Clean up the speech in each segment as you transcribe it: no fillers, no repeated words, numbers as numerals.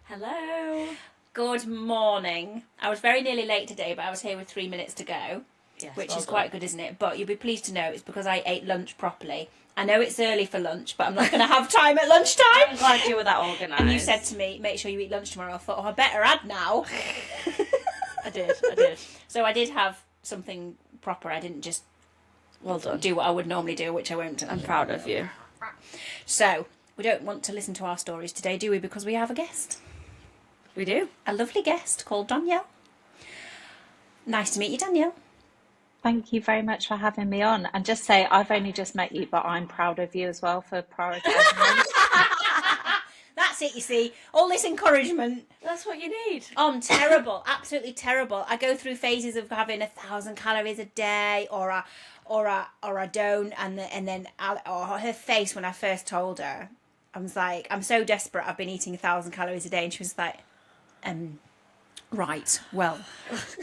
Hello. Good morning. I was very nearly late today, but I was here with 3 minutes to go, Yes, which well is done. quite good, isn't it? But you'll be pleased to know it's because I ate lunch properly. I know it's early for lunch, but I'm not going to have time at lunchtime. I'm glad you were that organised. And you said to me, make sure you eat lunch tomorrow. I thought, oh, I better add now. I did. So I did have something proper. I didn't just Well done. do what I would normally do, which I won't. I'm proud of you. So, we don't want to listen to our stories today, do we? Because we have a guest. We do. A lovely guest called Danielle. Nice to meet you, Danielle. Thank you very much for having me on. And just say, I've only just met you, but I'm proud of you as well for prioritising me. That's it, you see. All this encouragement. That's what you need. Oh, I'm terrible. Absolutely terrible. I go through phases of having 1,000 calories a day, or I don't, and then her face when I first told her, I was like, I'm so desperate. I've been eating 1,000 calories a day, and she was like, right. Well,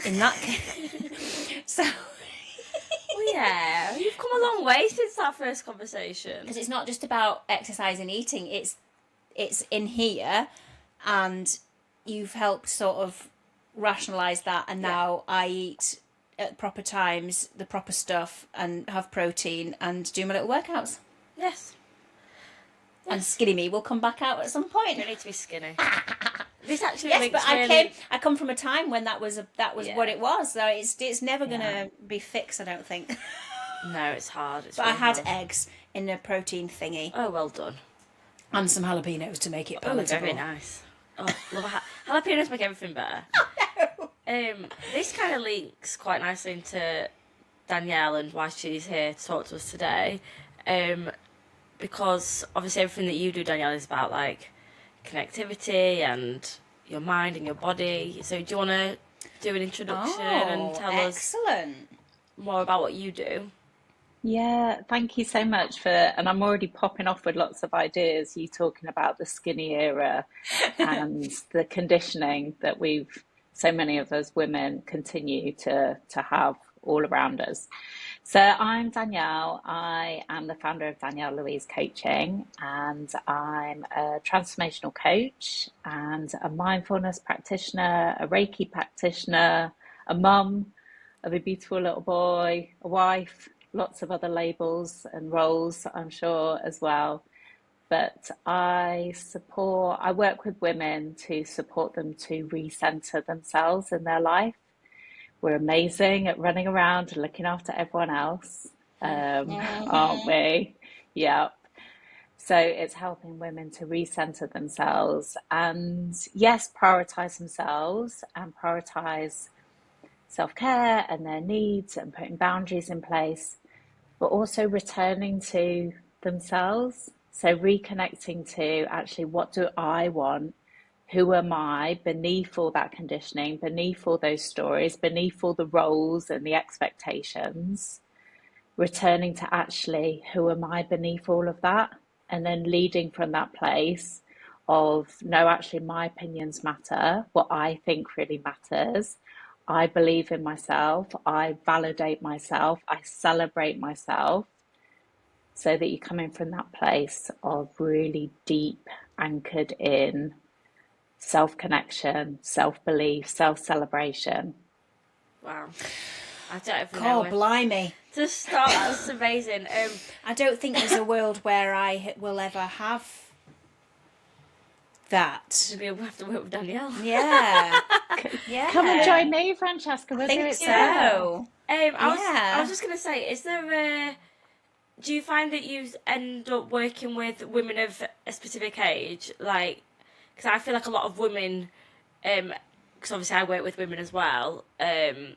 in that case, so. Well, yeah, you've come a long way since that first conversation. Because it's not just about exercise and eating, it's in here, and you've helped sort of rationalise that, and now I eat at proper times, the proper stuff, and have protein and do my little workouts. Yes. And skinny me will come back out at some point. You don't need to be skinny. This actually Yes, links but really... I come from a time when that was what it was. So it's never gonna be fixed, I don't think. No, it's hard. But I had eggs in a protein thingy. Oh, well done. And some jalapenos to make it Oh, palatable. very nice. Oh, love jalapenos make everything better. This kind of links quite nicely into Danielle and why she's here to talk to us today. Because obviously everything that you do, Danielle, is about like connectivity and your mind and your body. So do you want to do an introduction and tell us more about what you do? Yeah, thank you so much and I'm already popping off with lots of ideas, you talking about the skinny era and the conditioning that so many of us women continue to have all around us. So I'm Danielle. I am the founder of Danielle Louise Coaching, and I'm a transformational coach and a mindfulness practitioner, a Reiki practitioner, a mum of a beautiful little boy, a wife, lots of other labels and roles, I'm sure, as well. But I work with women to support them to recenter themselves in their life. We're amazing at running around and looking after everyone else, aren't we? Yep. So it's helping women to recenter themselves and, yes, prioritize themselves and prioritize self-care and their needs and putting boundaries in place, but also returning to themselves. So reconnecting to actually, what do I want? Who am I beneath all that conditioning, beneath all those stories, beneath all the roles and the expectations? Returning to actually, who am I beneath all of that? And then leading from that place of, no, actually, my opinions matter. What I think really matters. I believe in myself. I validate myself. I celebrate myself. So that you come in from that place of really deep, anchored in self-connection, self-belief, self-celebration. Wow. I don't even God, blimey. To start, that's amazing. I don't think there's a world where I will ever have that. Maybe we'll have to work with Danielle. Yeah. Yeah. Come and join me, Francesca. We'll do it so. I was just going to say, do you find that you end up working with women of a specific age? Like, because I feel like a lot of women, because obviously I work with women as well, and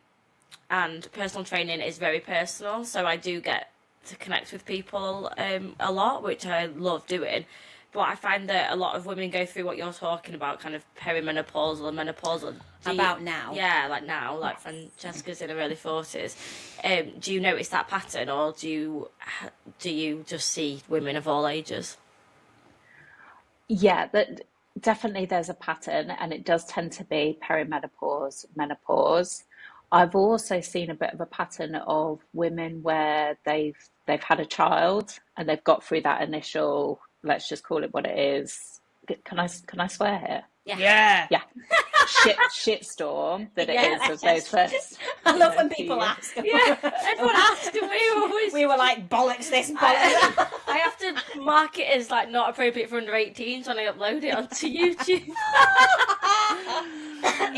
personal training is very personal, so I do get to connect with people a lot, which I love doing. But I find that a lot of women go through what you're talking about, kind of perimenopausal and menopausal. About now. Yeah, like now, like Francesca's in her early 40s. Do you notice that pattern, or do you just see women of all ages? Yeah, definitely there's a pattern, and it does tend to be perimenopause, menopause. I've also seen a bit of a pattern of women where they've had a child and they've got through that initial, let's just call it what it is. Can I swear here? Yeah. Yeah. Shitstorm that it Yeah, is of those first. I love when few people years. ask. Yeah, everyone asked, and we always. We were like, bollocks this, bollocks that. I have to mark it as like not appropriate for under 18s when I upload it onto YouTube.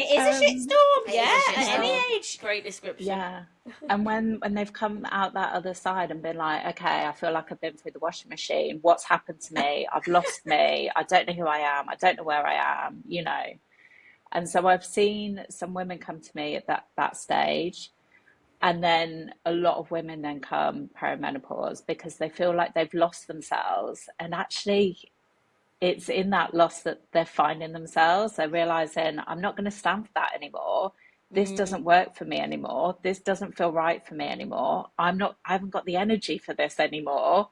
It is a shitstorm, It yeah, is a at any shitstorm. age. Great description. Yeah. And when they've come out that other side and been like, okay, I feel like I've been through the washing machine. What's happened to me? I've lost me. I don't know who I am. I don't know where I am, you know. And so I've seen some women come to me at that stage. And then a lot of women then come perimenopause because they feel like they've lost themselves. And actually, it's in that loss that they're finding themselves. They're realizing, I'm not going to stand for that anymore. This doesn't work for me anymore. This doesn't feel right for me anymore. I haven't got the energy for this anymore.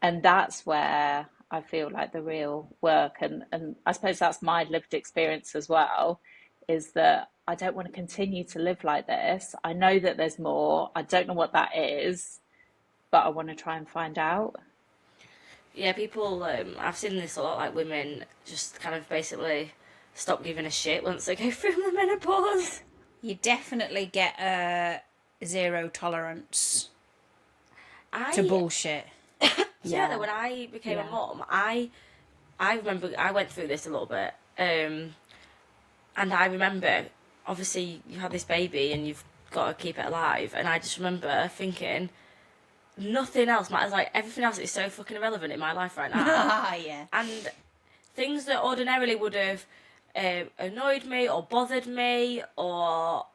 And that's where I feel like the real work, and I suppose that's my lived experience as well, is that I don't want to continue to live like this. I know that there's more. I don't know what that is, but I want to try and find out. Yeah, people, I've seen this a lot, like women just kind of basically stop giving a shit once they go through the menopause. You definitely get a zero tolerance to bullshit. Yeah, though, when I became a mum, I remember I went through this a little bit, and I remember, obviously, you had this baby and you've got to keep it alive, and I just remember thinking, nothing else matters. Like, everything else is so fucking irrelevant in my life right now. Yeah. And things that ordinarily would have annoyed me or bothered me, or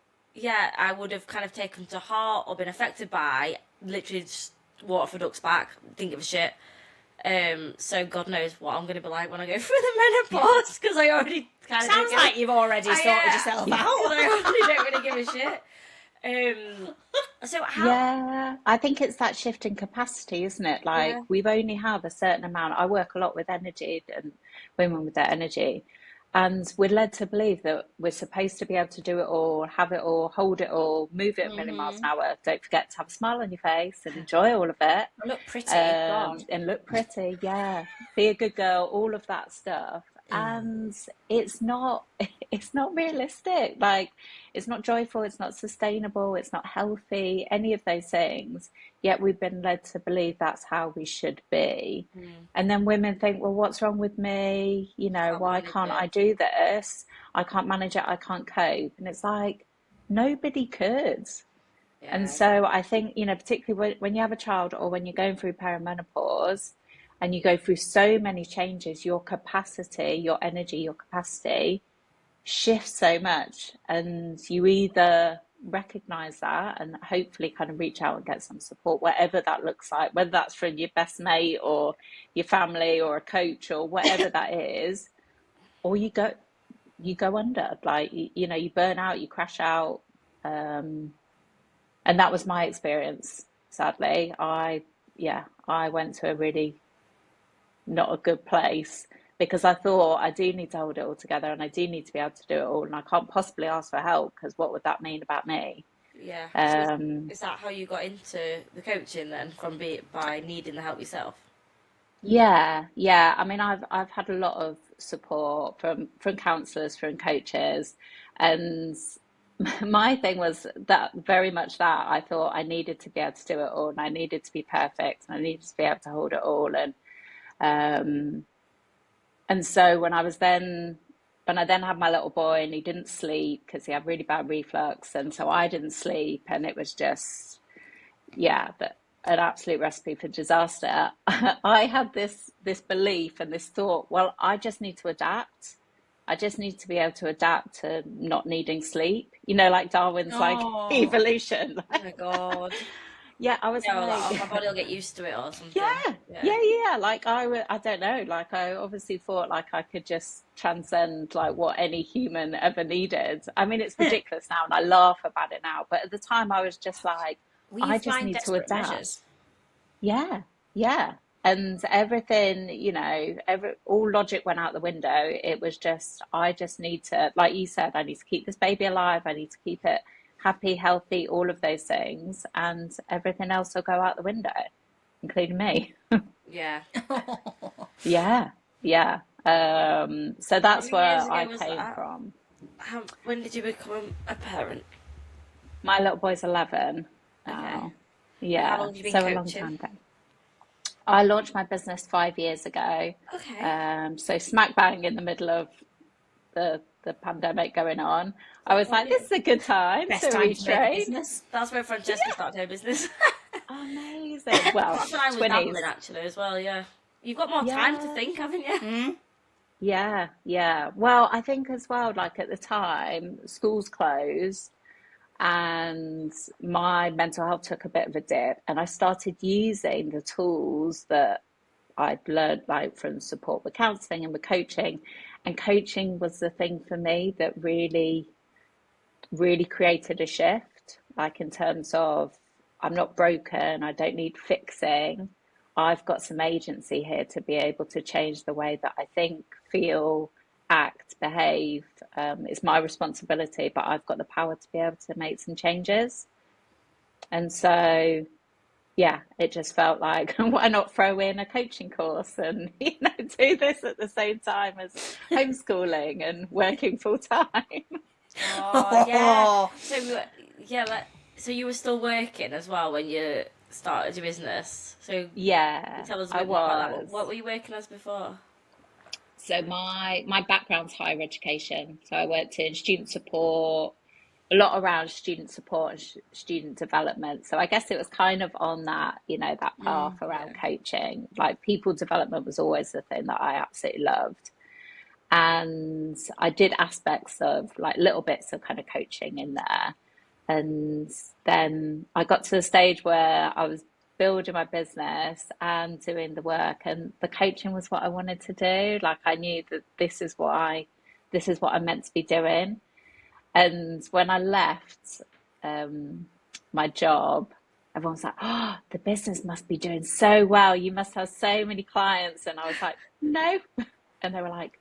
I would have kind of taken to heart or been affected by, literally just water for ducks back, didn't give a shit. So God knows what I'm going to be like when I go through the menopause, because I already kind of sounds like you've already sorted yourself out. I already don't really give a shit. So how? Yeah, I think it's that shift in capacity, isn't it? Like we've only have a certain amount. I work a lot with energy and women with their energy, and we're led to believe that we're supposed to be able to do it all, have it all, hold it all, move it a million miles an hour. Don't forget to have a smile on your face and enjoy all of it. Look pretty, God. And look pretty, yeah. Be a good girl, all of that stuff. And it's not realistic. Like, it's not joyful, it's not sustainable, it's not healthy, any of those things. Yet we've been led to believe that's how we should be. And then women think, well, what's wrong with me? You know, why can't I do this? I can't manage it, I can't cope. And it's like, nobody could. And so I think, you know, particularly when you have a child or when you're going through perimenopause and you go through so many changes, your capacity, your energy, your capacity shifts so much. And you either recognize that and hopefully kind of reach out and get some support, whatever that looks like, whether that's from your best mate or your family or a coach or whatever that is, or you go under, like, you know, you burn out, you crash out. And that was my experience, sadly. I went to a really not a good place because I thought I do need to hold it all together and I do need to be able to do it all, and I can't possibly ask for help because what would that mean about me? Yeah. So is that how you got into the coaching then, by needing the help yourself? Yeah. I mean, I've had a lot of support from counsellors, from coaches, and my thing was that very much that I thought I needed to be able to do it all, and I needed to be perfect, and I needed to be able to hold it all, and so when I then had my little boy, and he didn't sleep because he had really bad reflux, and so I didn't sleep, and it was just an absolute recipe for disaster. I had this belief and this thought, well, I just need to adapt. I just need to be able to adapt to not needing sleep. You know, like Darwin's like evolution. Oh my God. Yeah, I was like, my body will get used to it or something. Yeah. Like I don't know. Like I obviously thought like I could just transcend like what any human ever needed. I mean, it's ridiculous now, and I laugh about it now. But at the time, I was just like, I just need to adapt. Measures. Yeah. And everything, you know, all logic went out the window. It was just, I just need to, like you said, I need to keep this baby alive. I need to keep it happy, healthy, all of those things. And everything else will go out the window, including me. Yeah. Yeah. So How that's many years where I ago was came that? from. When did you become a parent? My little boy's 11 Okay. now. And how long Yeah, have you been so a long coaching? time ago. I launched my business 5 years ago. Okay. So smack bang in the middle of the pandemic going on. I That's was like, this brilliant. is a good time to Best time to make a retrain. business. That's where Francesca started her business. Amazing. Well, That's when I was 20s. dabbling actually as well, yeah. You've got more time to Yeah, think, haven't you? yeah, yeah. Well, I think as well, like at the time, schools closed and my mental health took a bit of a dip, and I started using the tools that I'd learned like from support with counseling and with coaching. And coaching was the thing for me that really created a shift, like in terms of I'm not broken, I don't need fixing. I've got some agency here to be able to change the way that I think, feel, act, behave. It's my responsibility, but I've got the power to be able to make some changes. And so, yeah, it just felt like, why not throw in a coaching course and, do this at the same time as homeschooling and working full time? Oh, yeah. So, yeah, so you were still working as well when you started your business. So, can you Yeah, tell us a I bit more about that? was. What were you working as before? So my background's higher education. So I worked in student support, a lot around student support and student development. So I guess it was kind of on that, that path Yeah. around coaching. Like people development was always the thing that I absolutely loved. And I did aspects of like little bits of kind of coaching in there. And then I got to the stage where I was building my business and doing the work, and the coaching was what I wanted to do. Like I knew that this is what I'm meant to be doing. And when I left my job, everyone's like, "Oh, the business must be doing so well. You must have so many clients." And I was like, "No." And they were like,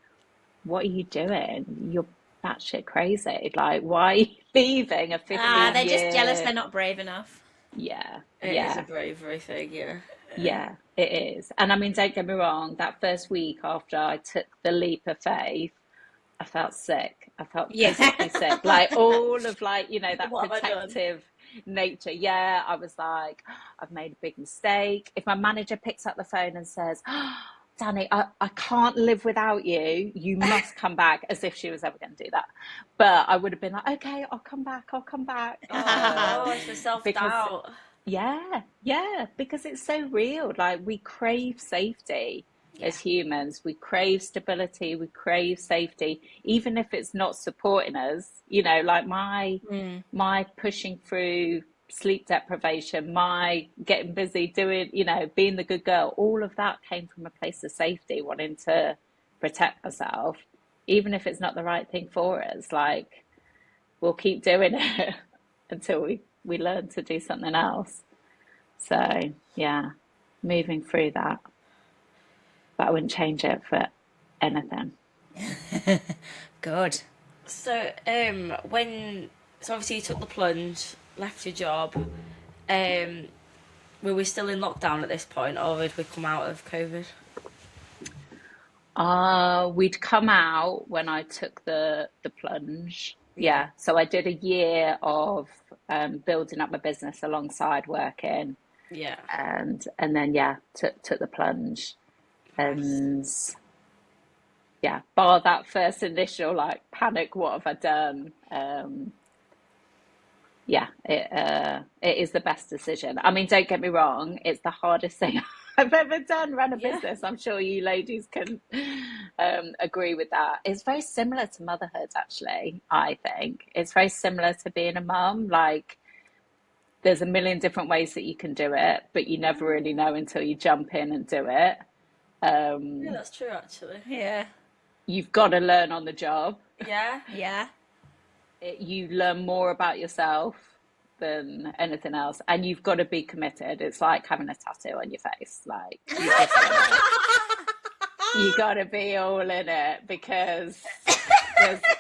"What are you doing? You're batshit crazy. Like, why are you leaving a They're 15 just jealous year?" they're not brave enough. Yeah, It is a yeah, bravery thing, yeah. yeah, it is. And I mean, don't get me wrong, that first week after I took the leap of faith, I felt sick. I felt Yeah. physically sick. Like all of like, that What have I done? protective nature. Yeah, I was like, I've made a big mistake. If my manager picks up the phone and says, Danny, I can't live without you. You must come back, as if she was ever going to do that. But I would have been like, okay, I'll come back. I'll come back. Oh, gosh, the Because self-doubt. yeah, because it's so real. Like we crave safety Yeah. as humans. We crave stability. We crave safety, even if it's not supporting us. Like my pushing through sleep deprivation, my getting busy doing, being the good girl. All of that came from a place of safety, wanting to protect myself, even if it's not the right thing for us. Like we'll keep doing it until we learn to do something else. So yeah, moving through that, but I wouldn't change it for anything. Good. So, so obviously you took the plunge, left your job. Um, were we still in lockdown at this point, or had we come out of COVID? We'd come out when I took the plunge. Yeah. Yeah, so I did a year of building up my business alongside working, Yeah. and then yeah, took the plunge, Nice. and yeah, bar that first initial like panic, what have I done? Yeah, it is the best decision. I mean, don't get me wrong, it's the hardest thing I've ever done, run a Yeah. business. I'm sure you ladies can agree with that. It's very similar to motherhood, actually, I think. It's very similar to being a mum. Like, there's a million different ways that you can do it, but you never really know until you jump in and do it. Yeah, that's true, actually. Yeah. You've got to learn on the job. Yeah. Yeah. You learn more about yourself than anything else, and you've got to be committed. It's like having a tattoo on your face. Like you got to be all in it, because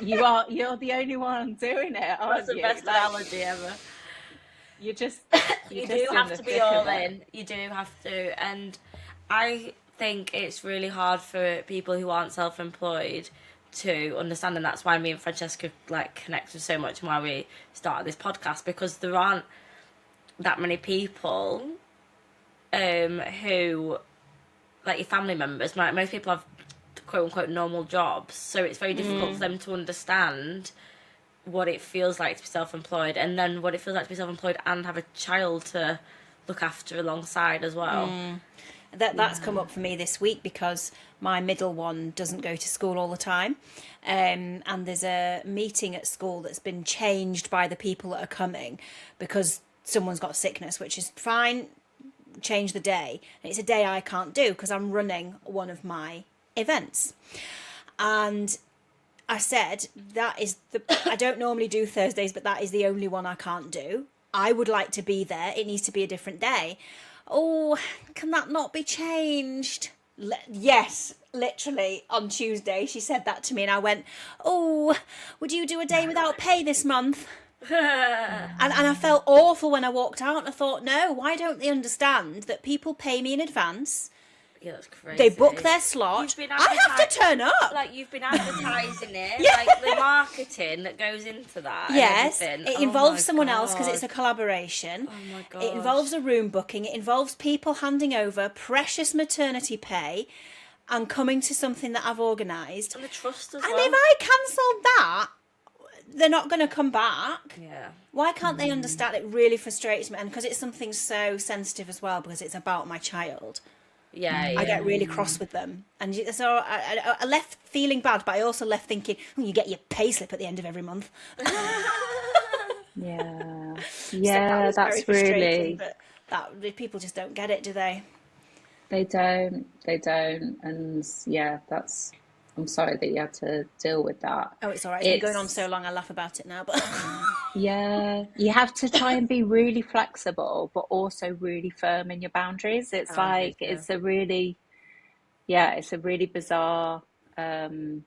you're the only one doing it, aren't That's the you? best Like analogy ever. you're just You you're do just in have the to be thick of all it. in. You do have to. And I think it's really hard for people who aren't self-employed to understand, and that's why me and Francesca like connected so much and why we started this podcast, because there aren't that many people who, like your family members, most people have quote unquote normal jobs, so it's very difficult for them to understand what it feels like to be self-employed, and then what it feels like to be self-employed and have a child to look after alongside as well. That's come up for me this week because my middle one doesn't go to school all the time, and there's a meeting at school that's been changed by the people that are coming because someone's got sickness, which is fine. Change the day, and it's a day I can't do because I'm running one of my events. And I said, I don't normally do Thursdays, but that is the only one I can't do. I would like to be there. It needs to be a different day. Oh, can that not be changed? Yes, literally on Tuesday she said that to me, and I went, oh, would you do a day without pay this month? and I felt awful when I walked out, and I thought, no, why don't they understand that people pay me in advance? Yeah, that's crazy. They book their slot. I have to turn up. Like, you've been advertising it. Yeah. Like, the marketing that goes into that. Yes, and it involves someone else because it's a collaboration. Oh my god. It involves a room booking. It involves people handing over precious maternity pay and coming to something that I've organised. And the trust as And well. if I cancelled that, they're not going to come back. Yeah. Why can't they understand? It really frustrates me. And because it's something so sensitive as well, because it's about my child. Yeah. I get really cross with them, and so I left feeling bad, but I also left thinking, oh, you get your pay slip at the end of every month. Yeah, So that's really. but people just don't get it, do they? They don't, and yeah, that's. I'm sorry that you had to deal with that. Oh, it's all right. It's been going on so long, I laugh about it now, but yeah, you have to try and be really flexible, but also really firm in your boundaries. It's it's a really bizarre thing,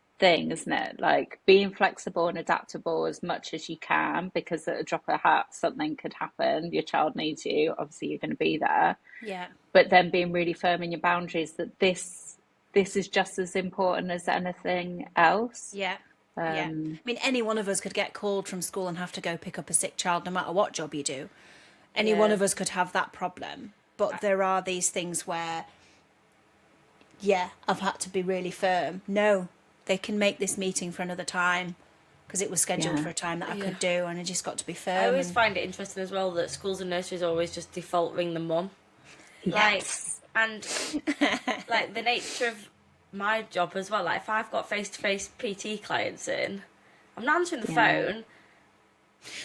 isn't it? Like being flexible and adaptable as much as you can, because at a drop of a hat, something could happen. Your child needs you. Obviously, you're going to be there. yeah. But then being really firm in your boundaries that this is just as important as anything else. Yeah. Yeah. I mean, any one of us could get called from school and have to go pick up a sick child, no matter what job you do. Any one of us could have that problem. But there are these things where, I've had to be really firm. No, they can make this meeting for another time because it was scheduled for a time that I could do, and I just got to be firm. I always find it interesting as well that schools and nurseries always just default ring the mum. Yes. Like, and like the nature of my job as well, like if I've got face-to-face PT clients in, I'm not answering the phone.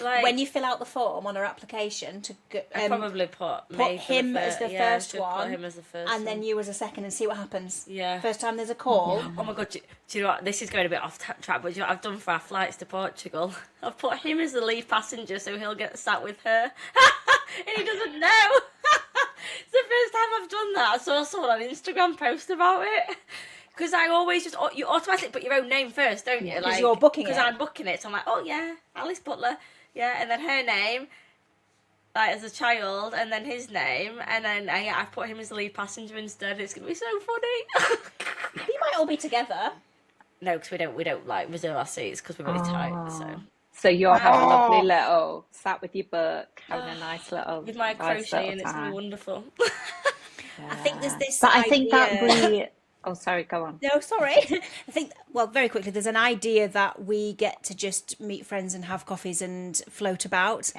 Like, when you fill out the form on our application to I probably put him as the first one, put him as the first and then you as a second, and see what happens. Yeah. First time there's a call. Oh my god, do you know what? This is going a bit off track, but do you know what I've done for our flights to Portugal? I've put him as the lead passenger so he'll get sat with her. And he doesn't know. It's the first time I've done that. I saw someone on Instagram post about it. Because I always you automatically put your own name first, don't you? Because you're booking it. Because I'm booking it. So I'm like, oh yeah, Alice Butler. Yeah, and then her name, like as a child, and then his name, and then I've put him as the lead passenger instead. It's going to be so funny. You might all be together. No, because we don't like reserve our seats because we're really tight. So you'll have a lovely little sat with your book, having a nice little with my nice crochet, little and it's time. wonderful. I think there's this. But idea... I think that really. Oh, sorry. Go on. No, sorry. I think, well, very quickly, there's an idea that we get to just meet friends and have coffees and float about,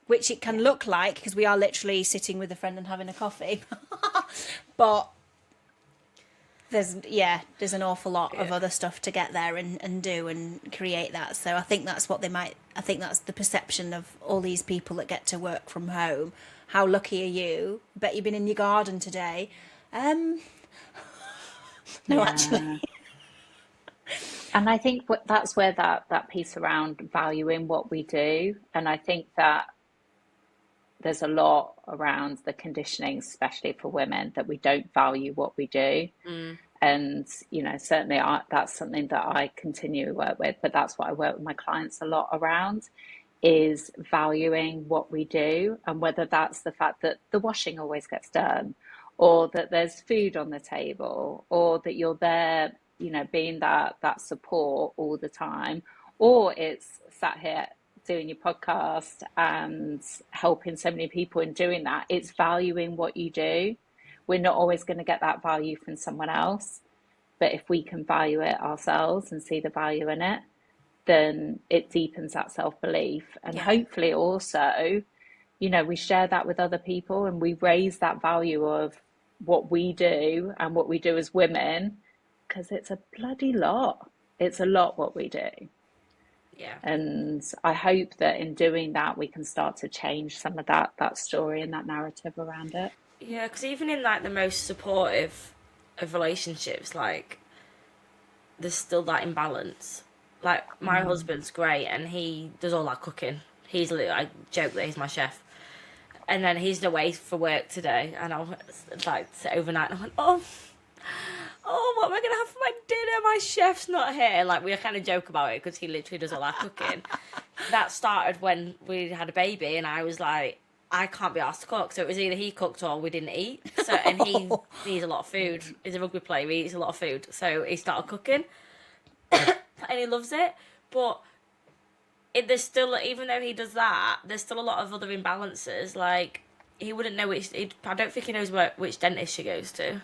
which it can look like because we are literally sitting with a friend and having a coffee. But there's an awful lot of other stuff to get there and do and create that. So I think that's I think that's the perception of all these people that get to work from home. How lucky are you? Bet you've been in your garden today. No, actually. And I think that's where that piece around valuing what we do. And I think that there's a lot around the conditioning, especially for women, that we don't value what we do. And, certainly that's something that I continue to work with, but that's what I work with my clients a lot around, is valuing what we do, and whether that's the fact that the washing always gets done, or that there's food on the table, or that you're there, being that support all the time, or it's sat here doing your podcast and helping so many people in doing that. It's valuing what you do. We're not always going to get that value from someone else, but if we can value it ourselves and see the value in it, then it deepens that self-belief. And hopefully also, we share that with other people, and we raise that value of what we do and what we do as women, because it's a bloody lot. It's a lot what we do. Yeah. And I hope that in doing that, we can start to change some of that story and that narrative around it. Yeah, because even in like the most supportive of relationships, like there's still that imbalance. Like my husband's great, and he does all that cooking. I joke that he's my chef, and then he's away for work today, and I was like overnight, and I went, oh, what am I gonna have for my dinner? My chef's not here. Like we kind of joke about it because he literally does all that cooking. That started when we had a baby, and I was like, I can't be asked to cook, so it was either he cooked or we didn't eat. So, and he needs a lot of food. He's a rugby player, he eats a lot of food, so he started cooking, and he loves it. But there's still, even though he does that, there's still a lot of other imbalances. Like he wouldn't know I don't think he knows which dentist she goes to.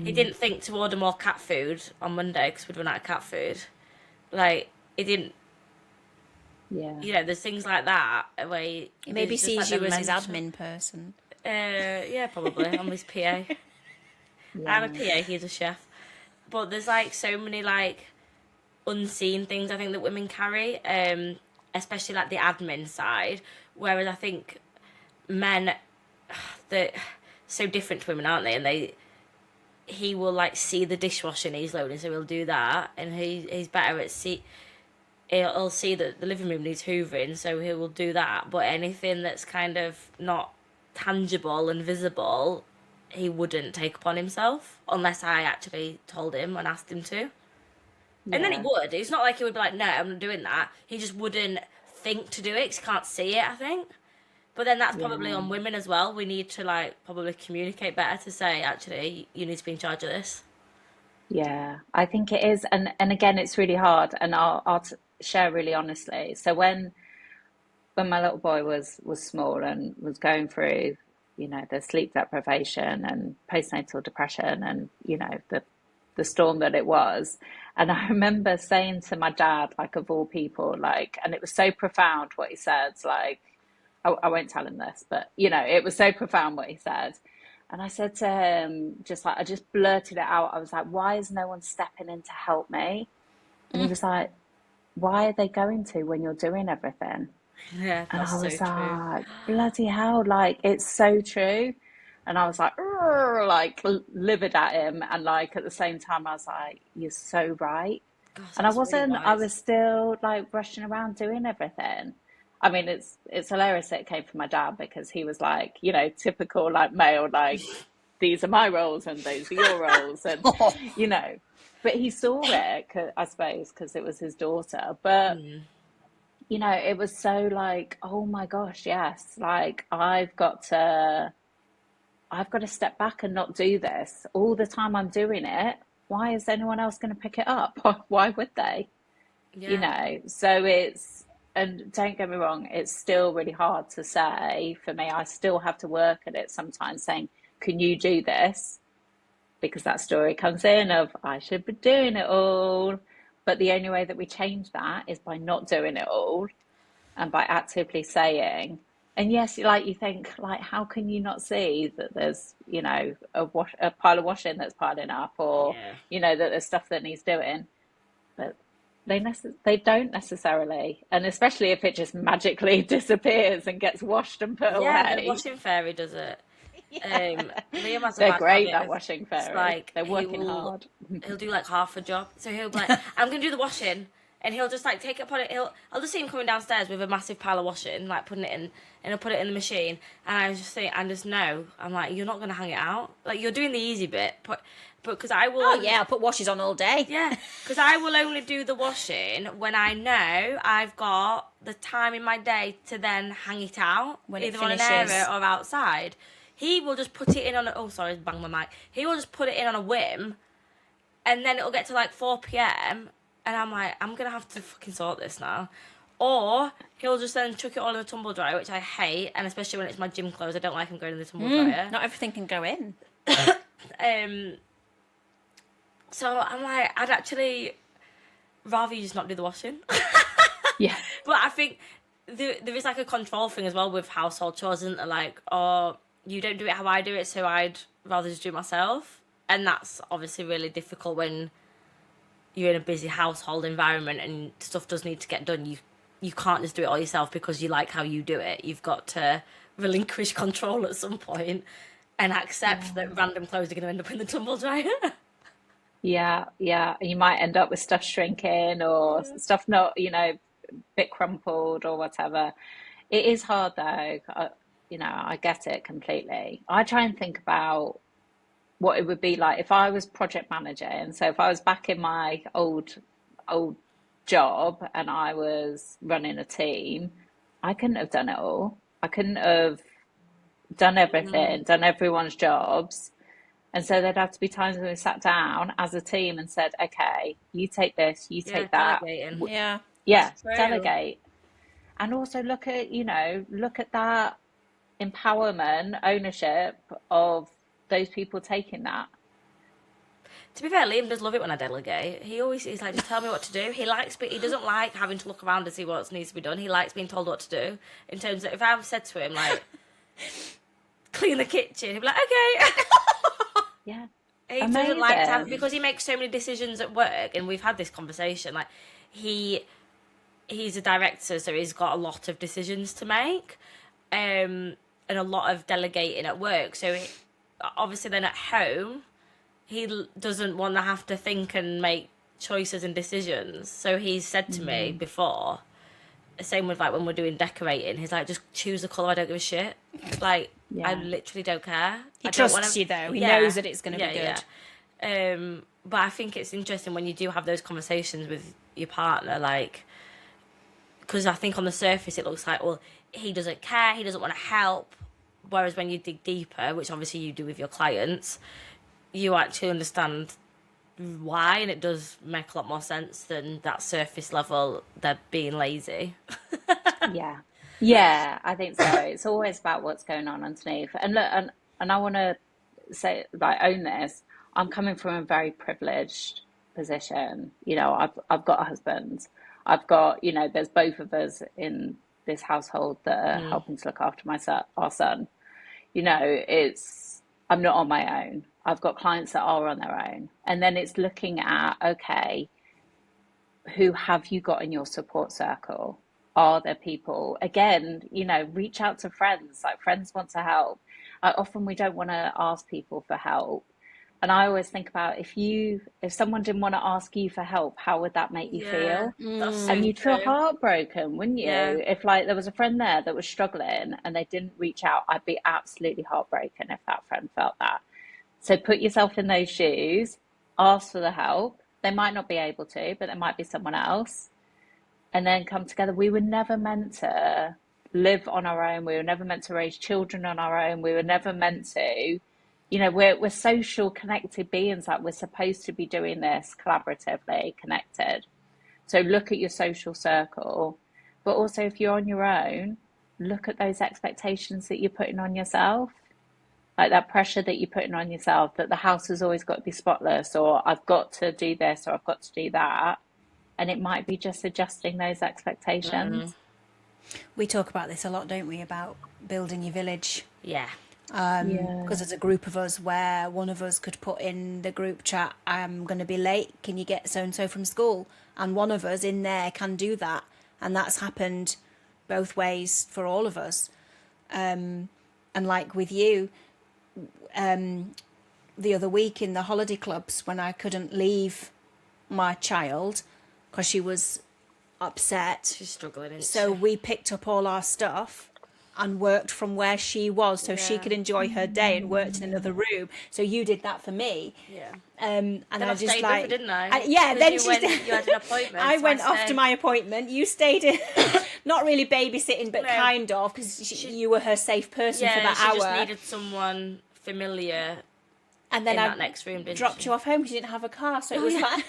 He didn't think to order more cat food on Monday because we'd run out of cat food. Like he didn't. Yeah. There's things like that where he maybe sees you as his admin person. Yeah, probably. I'm his PA. Yeah. I'm a PA, he's a chef. But there's like so many like unseen things I think that women carry, especially like the admin side. Whereas I think men, they're so different to women, aren't they? And he will like see the dishwashing he's loading, so he'll do that, and he's better at he'll see that the living room needs hoovering, so he will do that. But anything that's kind of not tangible and visible, he wouldn't take upon himself unless I actually told him and asked him to. Yeah. And then he would. It's not like he would be like, no, I'm not doing that. He just wouldn't think to do it because he can't see it, I think. But then that's probably on women as well. We need to like probably communicate better to say, actually, you need to be in charge of this. Yeah, I think it is. And again, it's really hard. And I'll share really honestly. So when my little boy was small and was going through, the sleep deprivation and postnatal depression and, the storm that it was. And I remember saying to my dad, like of all people, like, and it was so profound what he said, like, I won't tell him this, but, it was so profound what he said. And I said to him, I just blurted it out. I was like, why is no one stepping in to help me? And he was like, why are they going to when you're doing everything? Yeah, and that's I was so like, bloody hell, like, it's so true. And I was like livid at him. And like, at the same time, I was like, you're so right. Gosh, And I that's really wasn't, I wise. was still like rushing around doing everything. I mean, it's hilarious that it came from my dad because he was like, typical like male, like, these are my roles and those are your roles. And, but he saw it, I suppose, because it was his daughter. But, it was so like, oh my gosh, yes, like I've got to step back and not do this all the time I'm doing it. Why is anyone else going to pick it up? Why would they? Yeah. So and don't get me wrong, it's still really hard to say for me. I still have to work at it sometimes saying, can you do this? Because that story comes in of, I should be doing it all. But the only way that we change that is by not doing it all and by actively saying, and yes, like you think, like, how can you not see that there's, a pile of washing that's piling up, or, that there's stuff that needs doing. But they don't necessarily, and especially if it just magically disappears and gets washed and put Yeah, the away. washing fairy does it. Liam has a They're bad great, habit that of, washing it's fairy. like They're working hard. he'll do like half a job. So he'll be like, I'm gonna do the washing, and he'll just like take it upon it. I'll just see him coming downstairs with a massive pile of washing, like putting it in, and he'll put it in the machine. And I just know, I'm like, you're not gonna hang it out. Like, you're doing the easy bit, but because I will. Oh yeah, I'll put washes on all day. Yeah, because I will only do the washing when I know I've got the time in my day to then hang it out, When either it on an finishes. area or outside. he will just put it in on oh sorry, bang my mic. He will just put it in on a whim, and then it'll get to like 4 p.m. and I'm like, I'm gonna have to fucking sort this now. Or he'll just then chuck it all in the tumble dryer, which I hate, and especially when it's my gym clothes, I don't like him going in the tumble dryer. Not everything can go in. So I'm like, I'd actually rather you just not do the washing. Yeah. But I think there is like a control thing as well with household chores, isn't there? Like, oh, you don't do it how I do it, so I'd rather just do it myself. And that's obviously really difficult when you're in a busy household environment and stuff does need to get done. You can't just do it all yourself because you like how you do it. You've got to relinquish control at some point and accept that random clothes are going to end up in the tumble dryer. Yeah, yeah. You might end up with stuff shrinking or stuff not, bit crumpled or whatever. It is hard though. I get it completely. I try and think about what it would be like if I was project managing. So if I was back in my old job and I was running a team, I couldn't have done it all. I couldn't have done everything, done everyone's jobs. And so there'd have to be times when we sat down as a team and said, okay, you take this, you take that. Delegating. Yeah. Yeah, delegate. And also look at that empowerment, ownership of those people taking that. To be fair, Liam does love it when I delegate. He's like, just tell me what to do. He doesn't like having to look around and see what needs to be done. He likes being told what to do. In terms of, if I've said to him, like, clean the kitchen, he'll be like, okay. Yeah. He doesn't like to have, because he makes so many decisions at work, and we've had this conversation, like, he's a director, so he's got a lot of decisions to make, and a lot of delegating at work. So obviously then at home, he doesn't want to have to think and make choices and decisions. So he's said to me before, same with like when we're doing decorating, he's like, just choose a colour, I don't give a shit. Like, I literally don't care. He trusts you though. He knows that it's going to be good. Yeah. But I think it's interesting when you do have those conversations with your partner, like, because I think on the surface it looks like, well, he doesn't care, he doesn't want to help. Whereas when you dig deeper, which obviously you do with your clients, you actually understand why, and it does make a lot more sense than that surface level, they're being lazy. Yeah, I think so. It's always about what's going on underneath. And look, and I want to say, like, own this. I'm coming from a very privileged position. I've got a husband. I've got, there's both of us in this household that are helping to look after our son. I'm not on my own. I've got clients that are on their own. And then it's looking at, okay, who have you got in your support circle? Are there people, again, reach out to friends, like friends want to help. Often we don't want to ask people for help. And I always think about if someone didn't want to ask you for help, how would that make you feel? And you'd feel heartbroken, wouldn't you? Yeah. If like there was a friend there that was struggling and they didn't reach out, I'd be absolutely heartbroken if that friend felt that. So put yourself in those shoes, ask for the help. They might not be able to, but there might be someone else. And then come together. We were never meant to live on our own. We were never meant to raise children on our own. We were never meant to, we're social connected beings. Like, we're supposed to be doing this collaboratively connected. So look at your social circle, but also if you're on your own, look at those expectations that you're putting on yourself. Like that pressure that you're putting on yourself, that the house has always got to be spotless, or I've got to do this, or I've got to do that. And it might be just adjusting those expectations. We talk about this a lot, don't we? About building your village. Yeah. Because there's a group of us where one of us could put in the group chat, I'm going to be late, can you get so-and-so from school? And one of us in there can do that. And that's happened both ways for all of us. And like with you, the other week in the holiday clubs when I couldn't leave my child because she was upset. She's struggling. So we picked up all our stuff and worked from where she was so she Yeah. could enjoy her day and worked in another room. So you did that for me. Yeah. And Then I I just stayed like, with her, didn't I? yeah, Because then you she went, you had an appointment. I so went off to stayed. my appointment. You stayed in, not really babysitting, but No. kind of, because you were her safe person for Yeah, that she hour. just needed someone familiar And then in I that next room, didn't dropped she? you off home because you didn't have a car. So it was like,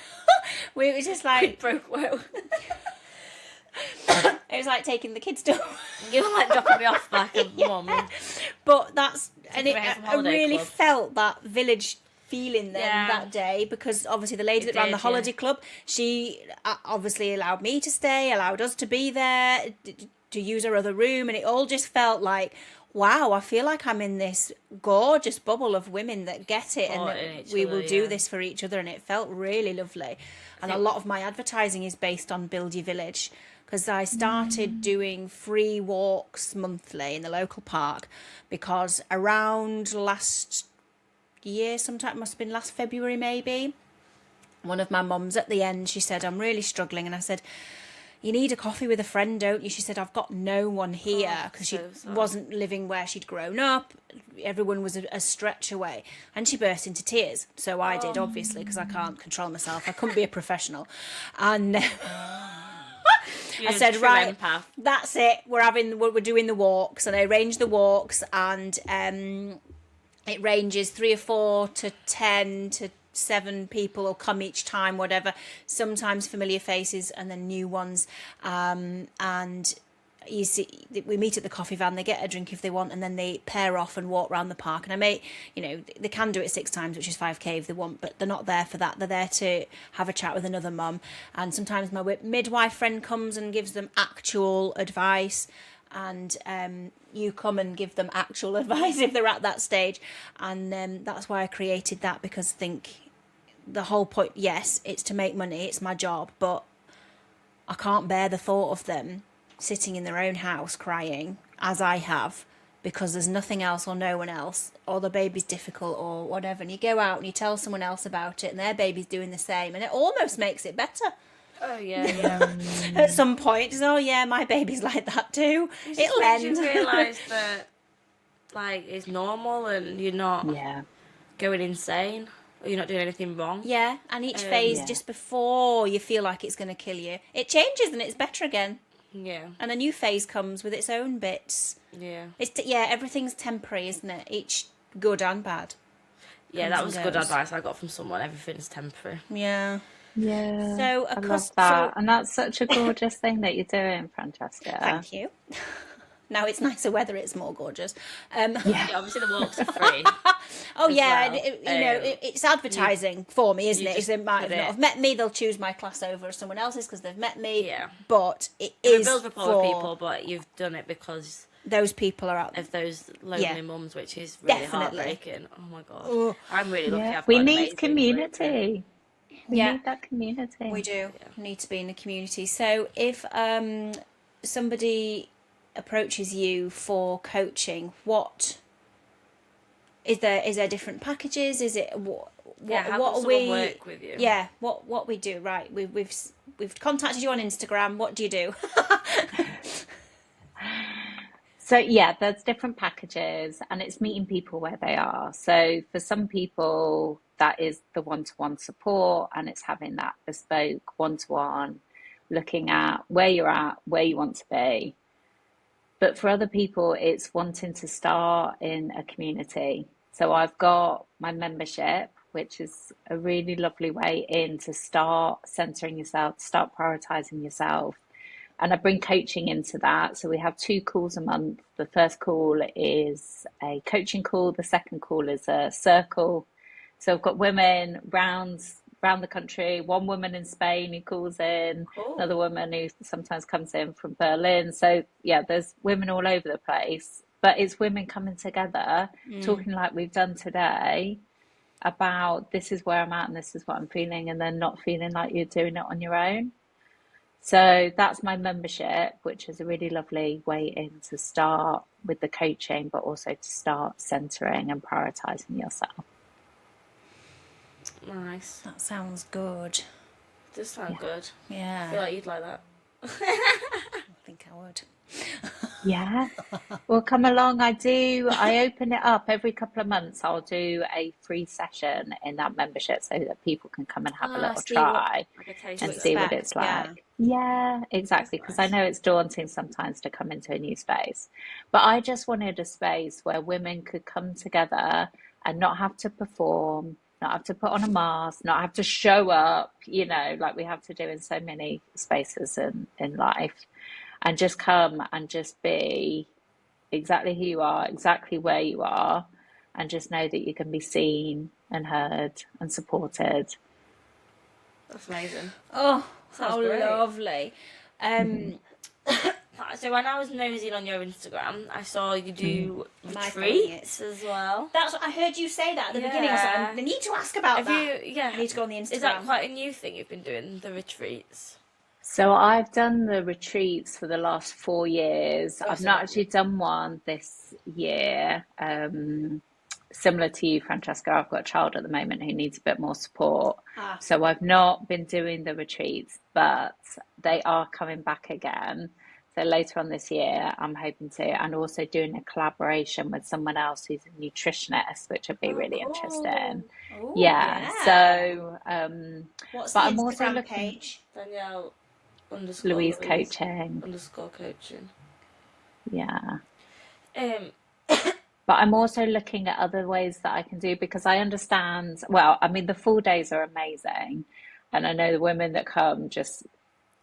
we were just like, Broke well. it was like taking the kids to. You were like dropping me off like a mum. But that's, and Taking me home from I holiday really club. felt that village feeling then Yeah. that day, because obviously the lady It that ran the did, holiday yeah. club, she obviously allowed me to stay, allowed us to be there, to use her other room, and it all just felt like, wow, I feel like I'm in this gorgeous bubble of women that get it and Supporting that each we other, will do yeah. this for each other, and it felt really lovely. And a lot of my advertising is based on Build Your Village, because I started doing free walks monthly in the local park, because around last year, sometime, must have been last February maybe, one of my mums at the end, she said, I'm really struggling, and I said, you need a coffee with a friend, don't you? She said, I've got no one here, because she so wasn't living where she'd grown up. Everyone was a stretch away. And she burst into tears. So I did, obviously, because I can't control myself. I couldn't be a professional. And I said, right, that's it. We're doing the walks. And I arranged the walks, and it ranges 3 or 4 to 10 to 7 people will come each time, whatever. Sometimes familiar faces and then new ones. And you see, we meet at the coffee van, they get a drink if they want, and then they pair off and walk around the park. And I may, they can do it 6 times, which is 5k if they want, but they're not there for that. They're there to have a chat with another mum. And sometimes my midwife friend comes and gives them actual advice. And you come and give them actual advice if they're at that stage. And that's why I created that, because I think the whole point, yes, it's to make money, it's my job, but I can't bear the thought of them sitting in their own house crying, as I have, because there's nothing else or no one else, or the baby's difficult or whatever. And you go out and you tell someone else about it and their baby's doing the same, and it almost makes it better. Oh, yeah. At some point, oh yeah, my baby's like that too. It'll end. You realise that, like, it's normal and you're not going insane, or you're not doing anything wrong. Yeah, and each phase just before you feel like it's going to kill you, it changes and it's better again. Yeah. And a new phase comes with its own bits. Yeah. Everything's temporary, isn't it? Each good and bad. Yeah, that was good advice I got from someone. Everything's temporary. Yeah. Yeah. So I love that. And that's such a gorgeous thing that you're doing, Francesca. Thank you. Now it's nicer weather, it's more gorgeous. Yeah, obviously the walks are free. Oh yeah, well. it's advertising for me, isn't it? If they might put not have met me, they'll choose my class over someone else's because they've met me. Yeah. But it It is builds rapport for with people, but you've done it because those people are out there. of those lonely mums, which is really Definitely. heartbreaking. Oh my god, Ooh. I'm really lucky. I've We got an need amazing community. We need that community. We do need to be in a community. So if somebody approaches you for coaching, what is there? Is there different packages? Is it what how what can are we? someone work with you? Yeah, what we do? Right, we've contacted you on Instagram. What do you do? So yeah, there's different packages and it's meeting people where they are. So for some people that is the one-to-one support and it's having that bespoke one-to-one, looking at where you're at, where you want to be. But for other people, it's wanting to start in a community. So I've got my membership, which is a really lovely way in to start centering yourself, to start prioritizing yourself. And I bring coaching into that. So we have 2 calls a month. The first call is a coaching call. The second call is a circle. So I've got women round the country, one woman in Spain who calls in, another woman who sometimes comes in from Berlin. So yeah, there's women all over the place, but it's women coming together, talking like we've done today about this is where I'm at and this is what I'm feeling, and then not feeling like you're doing it on your own. So that's my membership, which is a really lovely way in to start with the coaching, but also to start centering and prioritizing yourself. Nice. That sounds good. Does sound good. Yeah. I feel like you'd like that. I think I would. Yeah. Well, come along. I open it up every couple of months. I'll do a free session in that membership so that people can come and have a Ah, little see what try Like a to and taster. see what expect. it's Yeah. like. Yeah, That's exactly. Because I nice. know it's daunting sometimes to come into a new space. But I just wanted a space where women could come together and not have to perform, not have to put on a mask, not have to show up, like we have to do in so many spaces in life, and just come and just be exactly who you are, exactly where you are, and just know that you can be seen and heard and supported. That's amazing. Oh, Sounds how great. lovely. Um, So when I was nosing on your Instagram, I saw you do Am I following it? retreats as well. That's what I heard you say that at the beginning. I was like, Yeah. I need to ask about Have that. you? Yeah. I need to go on the Is that Instagram. quite a new thing you've been doing, the retreats? So I've done the retreats for the last 4 years. Oh, I've so not not new. actually done one this year. Similar to you, Francesca, I've got a child at the moment who needs a bit more support. Ah, So I've not been doing the retreats, but they are coming back again. So later on this year, I'm hoping to, and also doing a collaboration with someone else who's a nutritionist, which would be Oh, really interesting. cool. oh Yeah. yeah. What's But The the I'm also Instagram looking page. Danielle underscore Louise Louise coaching. underscore coaching? Yeah. Um, But I'm also looking at other ways that I can do because I understand, well, I mean, the full days are amazing. And I know the women that come just,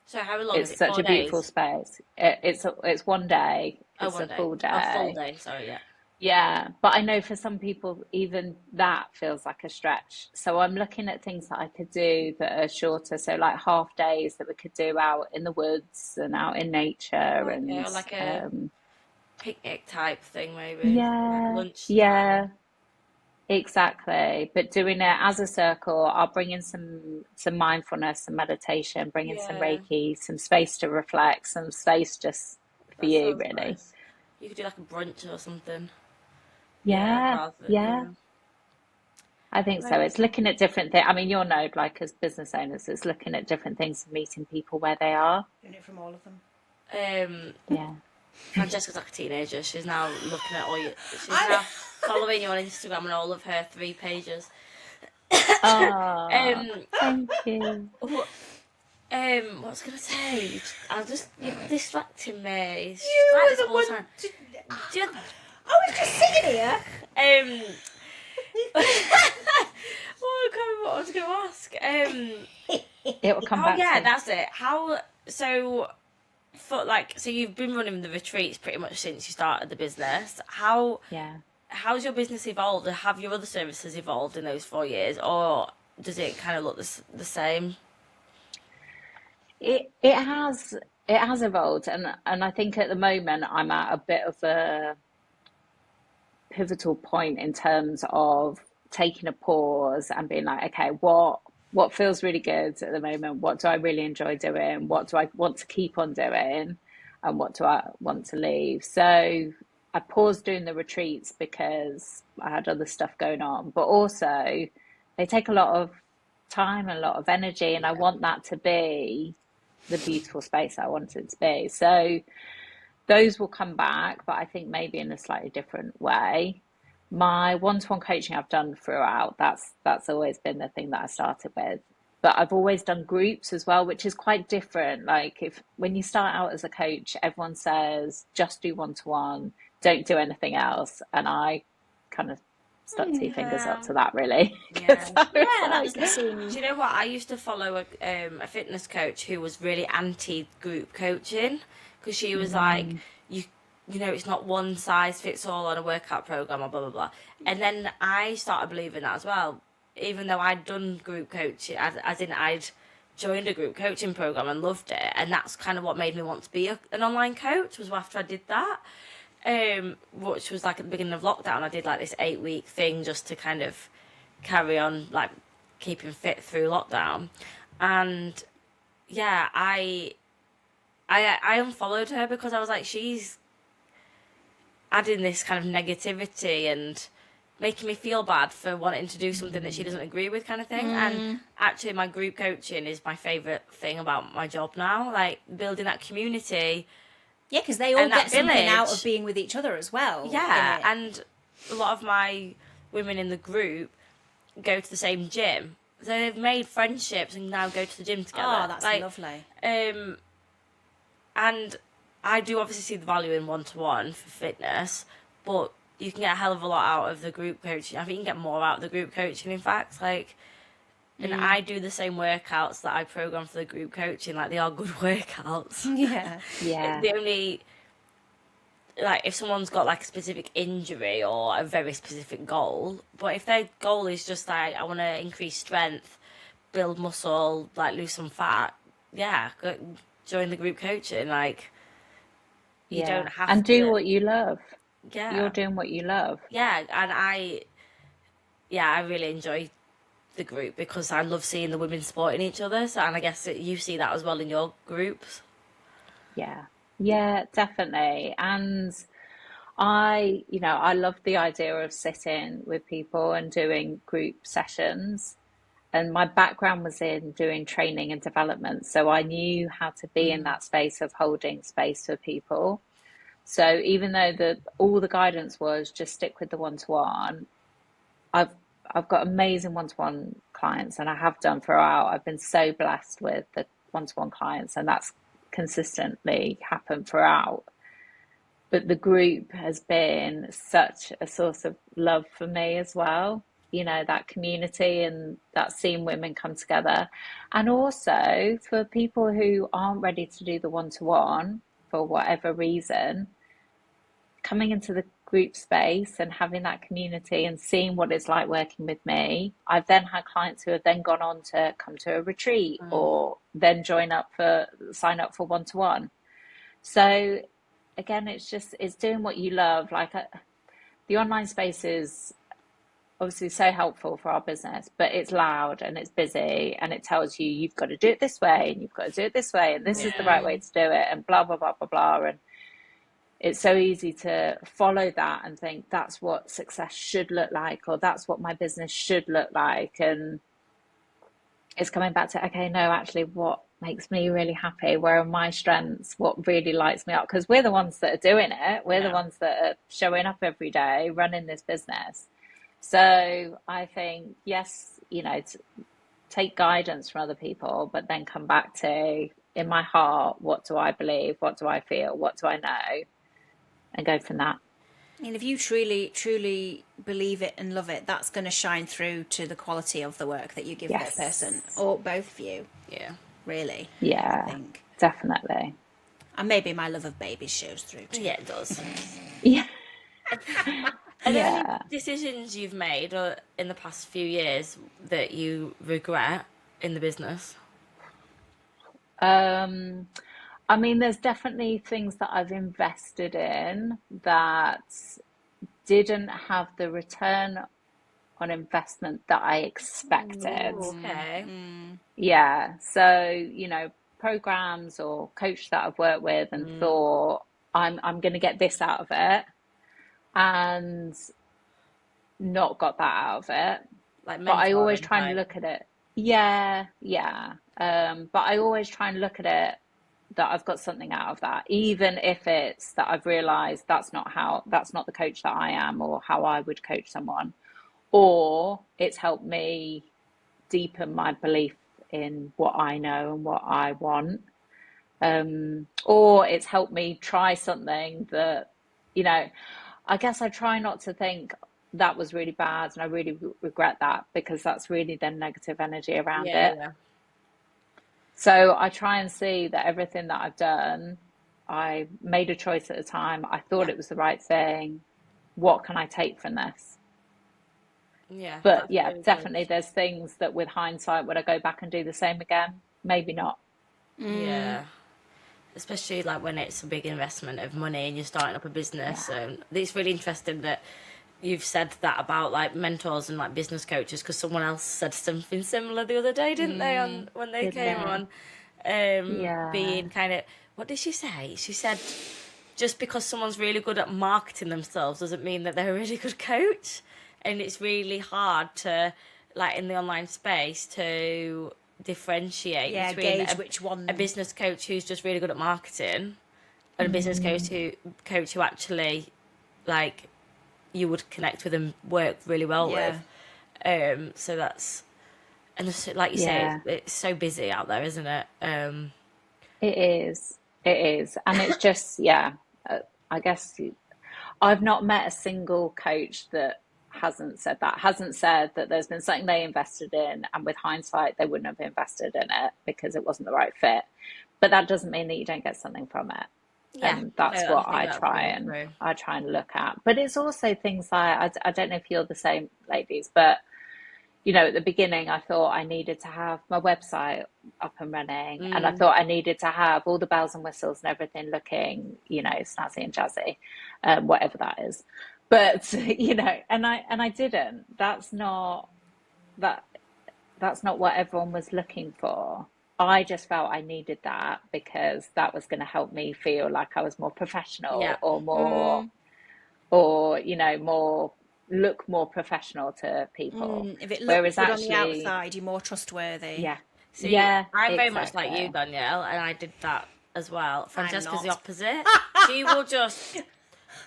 so how long is it's it? such Four a beautiful days? space. It's one day, Oh, it's one a day. full Oh, full day. day. Sorry, yeah. Yeah, but I know for some people, even that feels like a stretch. So I'm looking at things that I could do that are shorter. So like half days that we could do out in the woods and out in nature Okay, and or like a picnic type thing, maybe. Like yeah, lunchtime. yeah. Exactly, but doing it as a circle, I'll bring in some mindfulness, some meditation, bring in some Yeah, Reiki, some space to reflect, some space just for that you, sounds really. nice. You could do like a brunch or something. Yeah, Yeah, rather, yeah, yeah. I think so. It's Amazing. looking at different things. I mean, you'll know, like as business owners, it's looking at different things and meeting people where they are. Doing it from all of them. Um, Yeah. Francesca's like a teenager. She's now looking at all your. She's I now following you on Instagram and all of her 3 pages. Ah, Um, thank you. what, what was I gonna say? You're distracting me. She's you like were this the all the one. time. Do you, I was just sitting here. oh, I can't remember what I was going to ask. It will come Oh back yeah, to you. that's it. So you've been running the retreats pretty much since you started the business. Yeah. How's your business evolved? Have your other services evolved in those 4 years, or does it kind of look the same? It has evolved, and I think at the moment I'm at a bit of a pivotal point in terms of taking a pause and being like, okay, what feels really good at the moment? What do I really enjoy doing? What do I want to keep on doing? And what do I want to leave? So I paused doing the retreats because I had other stuff going on, but also they take a lot of time and a lot of energy, and I Yeah. want that to be the beautiful space I want it to be. So those will come back, but I think maybe in a slightly different way. My one-to-one coaching I've done throughout, that's always been the thing that I started with. But I've always done groups as well, which is quite different. Like if when you start out as a coach, everyone says just do one-to-one, don't do anything else. And I kind of stuck two fingers up Yeah. to that really. Yeah. Because I Yeah, was that like, doesn't Do seem. you know what? I used to follow a fitness coach who was really anti group coaching because she was like, mm, you it's not one size fits all on a workout program or blah blah blah. And then I started believing that as well, even though I'd done group coaching, as in I'd joined a group coaching program and loved it, and that's kind of what made me want to be an online coach. Was after I did that, which was like at the beginning of lockdown. I did like this 8 week thing just to kind of carry on like keeping fit through lockdown, and yeah, I unfollowed her because I was like, she's adding this kind of negativity and making me feel bad for wanting to do something that she doesn't agree with, kind of thing. And actually my group coaching is my favorite thing about my job now, like building that community Yeah, because they all And that get something out village. of being with each other as well. Yeah, innit? and a lot of my women in the group go to the same gym. So they've made friendships and now go to the gym together. Oh, that's like, lovely. And I do obviously see the value in one-to-one for fitness, but you can get a hell of a lot out of the group coaching. I think you can get more out of the group coaching, in fact. Like, and I do the same workouts that I program for the group coaching. Like, they are good workouts. Yeah. Yeah. The only, like, if someone's got like a specific injury or a very specific goal, but if their goal is just like, I want to increase strength, build muscle, like lose some fat, yeah, join the group coaching. Like, you Yeah. don't have And do to, what you love. You're yeah, doing what you love. yeah. And I really enjoy the group because I love seeing the women supporting each other. So, and I guess that you see that as well in your groups. Yeah. Yeah, definitely. And I love the idea of sitting with people and doing group sessions. And my background was in doing training and development. So I knew how to be in that space of holding space for people. So even though all the guidance was just stick with the one-to-one, I've I've got amazing one-to-one clients and I have done throughout. I've been so blessed with the one-to-one clients and that's consistently happened throughout. But the group has been such a source of love for me as well. That community and that seeing women come together. And also for people who aren't ready to do the one-to-one for whatever reason, coming into the group space and having that community and seeing what it's like working with me. I've then had clients who have then gone on to come to a retreat or then sign up for one-to-one. So again, it's doing what you love. Like the online space is obviously so helpful for our business, but it's loud and it's busy and it tells you you've got to do it this way and you've got to do it this way and this is the right way to do it and blah, blah, blah, blah, blah. And it's so easy to follow that and think that's what success should look like or that's what my business should look like. And it's coming back to, okay, no, actually, what makes me really happy? Where are my strengths? What really lights me up? Because we're the ones that are doing it. We're the ones that are showing up every day, running this business. So I think, yes, take guidance from other people, but then come back to, in my heart, what do I believe? What do I feel? What do I know? And go from that. And if you truly, truly believe it and love it, that's going to shine through to the quality of the work that you give that person, or both of you. Yeah. Really. Yeah, I think. definitely. And maybe my love of babies shows through too. Yeah, it does. Yeah. Are there any Yeah. decisions you've made or in the past few years that you regret in the business? I mean, there's definitely things that I've invested in that didn't have the return on investment that I expected. Ooh, okay. Yeah. So, programs or coach that I've worked with and thought I'm going to get this out of it and not got that out of it. Like But I always mentoring try and type. look at it. Yeah, yeah. But I always try and look at it that I've got something out of that, even if it's that I've realized that's not the coach that I am or how I would coach someone, or it's helped me deepen my belief in what I know and what I want. Or it's helped me try something that, I guess I try not to think that was really bad and I really regret that because that's really then negative energy around Yeah, it. yeah. So I try and see that everything that I've done, I made a choice at the time. I thought it was the right thing. What can I take from this? Yeah, But that's yeah, really good. definitely there's things that with hindsight, would I go back and do the same again? Maybe not. Yeah. Especially like when it's a big investment of money and you're starting up a business. Yeah. It's really interesting that you've said that about like mentors and like business coaches because someone else said something similar the other day, didn't they? On when they Did came they? on, Yeah. being kind of what did she say? She said just because someone's really good at marketing themselves doesn't mean that they're a really good coach, and it's really hard to like in the online space to differentiate between gauge which one. a business coach who's just really good at marketing a business coach who actually like you would connect with and work really well with. So that's, and just, like you say, it's so busy out there, isn't it? It is. It is. And it's just, I guess I've not met a single coach that hasn't said that there's been something they invested in, and with hindsight, they wouldn't have invested in it because it wasn't the right fit. But that doesn't mean that you don't get something from it. Yeah, And that's no, what I think that's really true. I try and look at. But it's also things like, I don't know if you're the same, ladies, but you know, at the beginning, I thought I needed to have my website up and running, and I thought I needed to have all the bells and whistles and everything looking, you know, snazzy and jazzy, whatever that is. But you know, and I didn't. That that's not what everyone was looking for. I just felt I needed that because that was going to help me feel like I was more Yeah. professional, or more, or you know, more, look more professionsional to people. If it looks Whereas good on the actually, outside, you're more trustworthy. yeah, See, yeah, I'm very much like you, exactly. Danielle, and I did that as well. Francesca's the not. opposite. She will just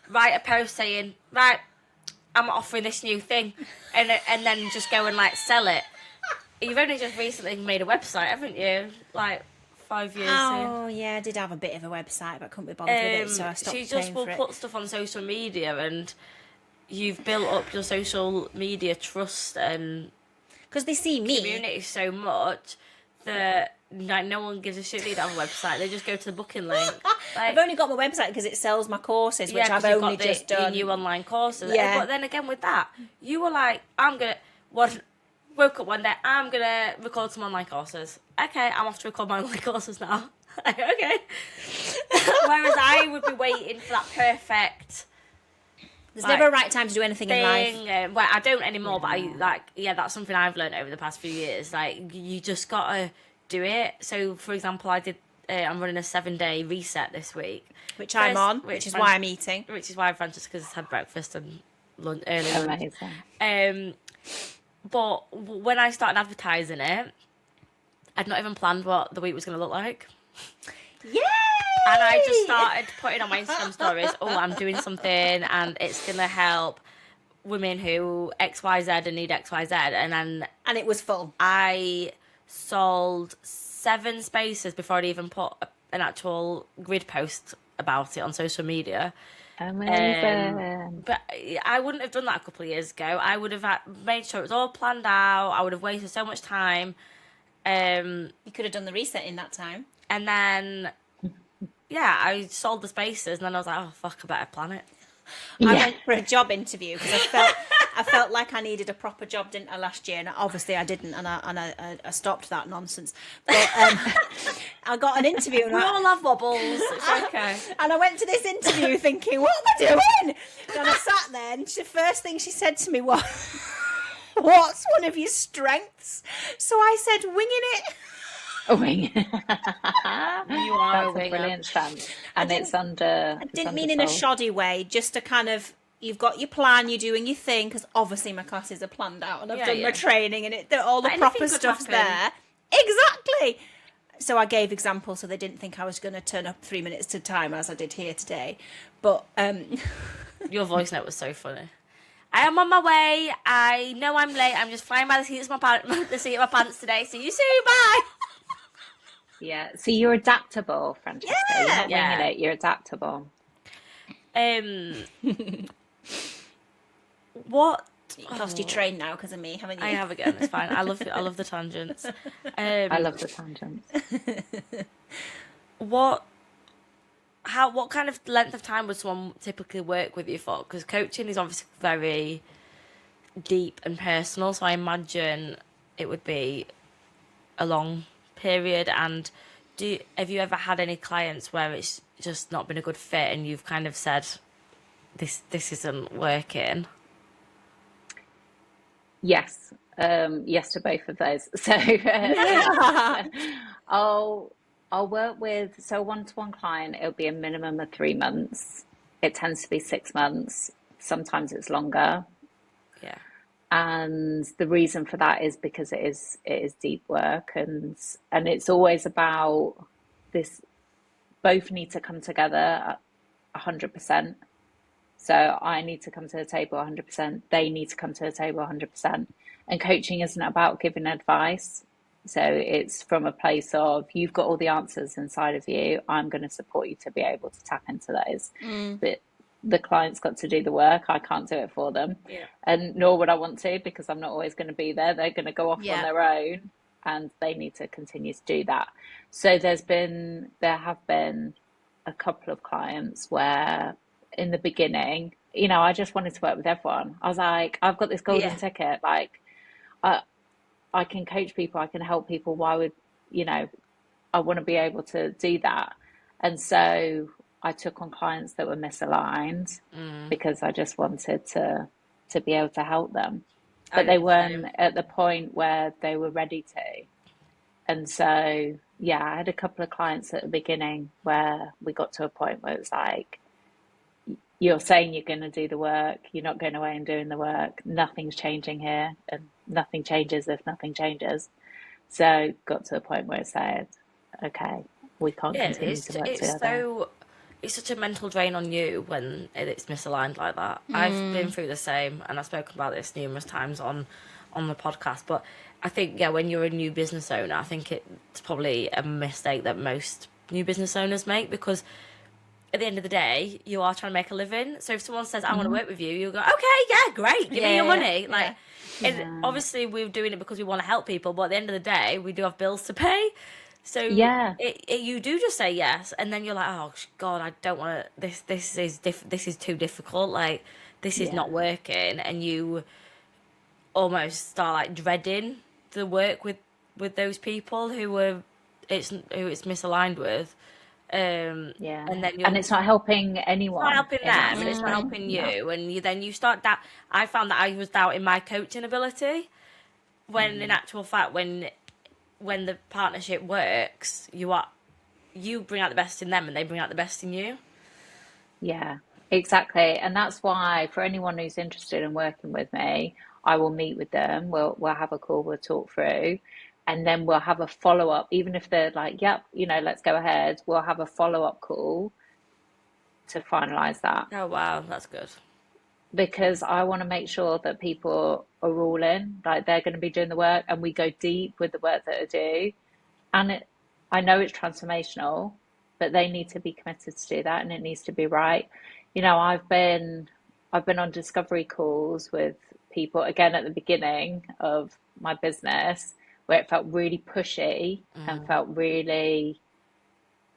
write a post saying, right, I'm offering this new thing, and then just go and like sell it. You've only just recently made a website, haven't you? Like 5 years Oh, yeah, I did have a bit of a website, but couldn't be bothered with it, so I stopped she just paying will for it. put stuff on social media, and you've built up your social media trust and Because they see me. community so much that like, no one gives a shit that you don't have a website. They just go to the booking link. Like, I've only got my website because it sells my courses, which 'cause I've you've only got just your done. new online courses. Yeah. But then again, with that, you were like, woke up one day, I'm gonna record some online courses. Okay, I'm off to record my online courses now. Like, okay. Whereas I would be waiting for that perfect There's never a right time to do anything in life. thing. Well, I don't anymore, but that's something I've learned over the past few years. Like, you just gotta do it. So, for example, I'm running a 7-day reset this week, Which I'm on, which is why I'm eating. which is why Francesca's had breakfast and lunch early lunch. Amazing. But when I started advertising it, I'd not even planned what the week was going to look like. Yay! And I just started putting on my Instagram stories, I'm doing something and it's going to help women who XYZ and need XYZ. And it was full. I sold 7 spaces before I'd even put an actual grid post about it on social media. Amazing. But I wouldn't have done that a couple of years ago. I would have made sure it was all planned out. I would have wasted so much time. You could have done the reset in that time. And then, I sold the spaces, and then I was like, oh, fuck, I better plan it. I went for a job interview because I felt like I needed a proper job, didn't I, last year? And obviously I didn't, and I stopped that nonsense. But I got an interview. And we all have wobbles. It's okay. And I went to this interview thinking, what am I doing? And I sat there, and the first thing she said to me was, what's one of your strengths? So I said, winging it. A wing. You are That's a winger. brilliant stance. And it's under. I didn't mean in a shoddy way, just to kind of, you've got your plan, you're doing your thing, because obviously my classes are planned out and I've done my training and all the proper stuff's there. Exactly. So I gave examples so they didn't think I was going to turn up 3 minutes to time as I did here today. But your voice note was so funny. I am on my way. I know I'm late. I'm just flying by the seat of my pants today. See you soon. Bye. Yeah. So you're adaptable, Francesca. You're not winging it. You're adaptable. What? You lost your train now because of me, haven't you? I have again. It's fine. I love the tangents. I love the tangents. What kind of length of time would someone typically work with you for? Because coaching is obviously very deep and personal, so I imagine it would be a long period. And have you ever had any clients where it's just not been a good fit and you've kind of said this isn't working? Yes. Yes to both of those. So I'll work with, so a one-to-one client, it'll be a minimum of 3 months. It tends to be 6 months. Sometimes it's longer. Yeah. And the reason for that is because it is deep work, and it's always about this both need to come together at 100%. So I need to come to the table 100%. They need to come to the table 100%. And coaching isn't about giving advice. So it's from a place of, you've got all the answers inside of you. I'm going to support you to be able to tap into those. But the client's got to do the work. I can't do it for them. Yeah. And nor would I want to, because I'm not always going to be there. They're going to go off on their own, and they need to continue to do that. So there have been a couple of clients where in the beginning, I just wanted to work with everyone. I was like, I've got this golden ticket. Like, I can coach people, I can help people. Why would, I want to be able to do that. And so I took on clients that were misaligned because I just wanted to be able to help them. But they weren't at the point where they were ready to. And so, I had a couple of clients at the beginning where we got to a point where it's like, you're saying you're going to do the work, you're not going away and doing the work, nothing's changing here, and nothing changes if nothing changes. So got to a point where it said, okay, we can't continue to work together. It's such a mental drain on you when it's misaligned like that. I've been through the same, and I've spoken about this numerous times on the podcast, but I think, when you're a new business owner, I think it's probably a mistake that most new business owners make, because at the end of the day, you are trying to make a living. So if someone says, I want to work with you, you'll go, okay, yeah, great, give me your money. And obviously we're doing it because we want to help people, but at the end of the day, we do have bills to pay. So you do just say yes, and then you're like, oh God, I don't want to. This is too difficult. Like, this is not working, and you almost start like dreading the work with those people who it's misaligned with. And then it's not helping anyone. It's not helping them, and it's not helping you. And then you start that. I found that I was doubting my coaching ability, when in actual fact, when the partnership works, you bring out the best in them, and they bring out the best in you. Yeah, exactly. And that's why, for anyone who's interested in working with me, I will meet with them. We'll have a call. We'll talk through. And then we'll have a follow-up, even if they're like, yep, let's go ahead. We'll have a follow-up call to finalise that. Oh, wow, that's good. Because I want to make sure that people are all in, like they're going to be doing the work, and we go deep with the work that I do. And I know it's transformational, but they need to be committed to do that, and it needs to be right. I've been on discovery calls with people, again, at the beginning of my business, where it felt really pushy and felt really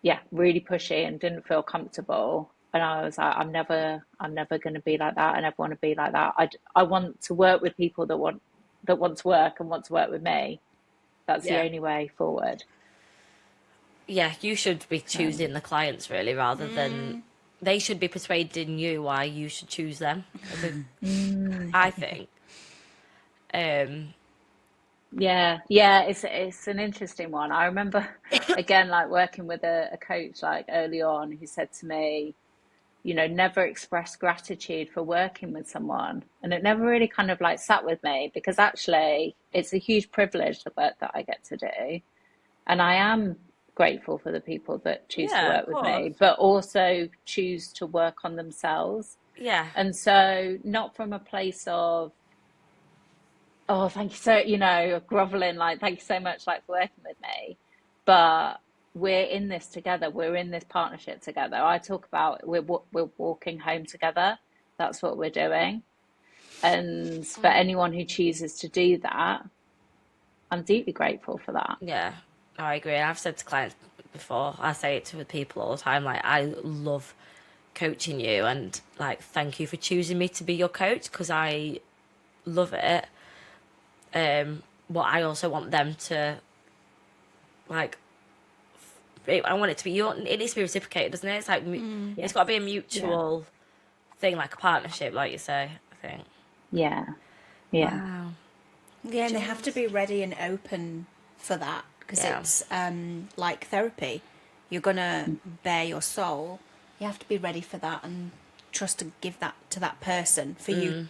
pushy and didn't feel comfortable. And I was like, I'm never going to be like that. I never want to be like that. I want to work with people that want to work and want to work with me. That's the only way forward. Yeah, you should be choosing the clients, really, rather than they should be persuading you why you should choose them. I think. Yeah, it's an interesting one. I remember again, like working with a coach like early on, who said to me, never express gratitude for working with someone. And it never really kind of like sat with me, because actually it's a huge privilege, the work that I get to do. And I am grateful for the people that choose to work with me, but also choose to work on themselves. Yeah. And so not from a place of, oh, thank you so, groveling, like, thank you so much, like, for working with me. But we're in this together. We're in this partnership together. I talk about we're walking home together. That's what we're doing. And for anyone who chooses to do that, I'm deeply grateful for that. Yeah, I agree. I've said to clients before, I say it to people all the time, like, I love coaching you, and like, thank you for choosing me to be your coach, because I love it. But I also want them to, like, I want it to be, it needs to be reciprocated, doesn't it? It's like, it's got to be a mutual thing, like a partnership, like you say, I think. Yeah. Wow. Yeah, and they have to be ready and open for that, because it's like therapy. You're going to bare your soul. You have to be ready for that and trust to give that to that person for you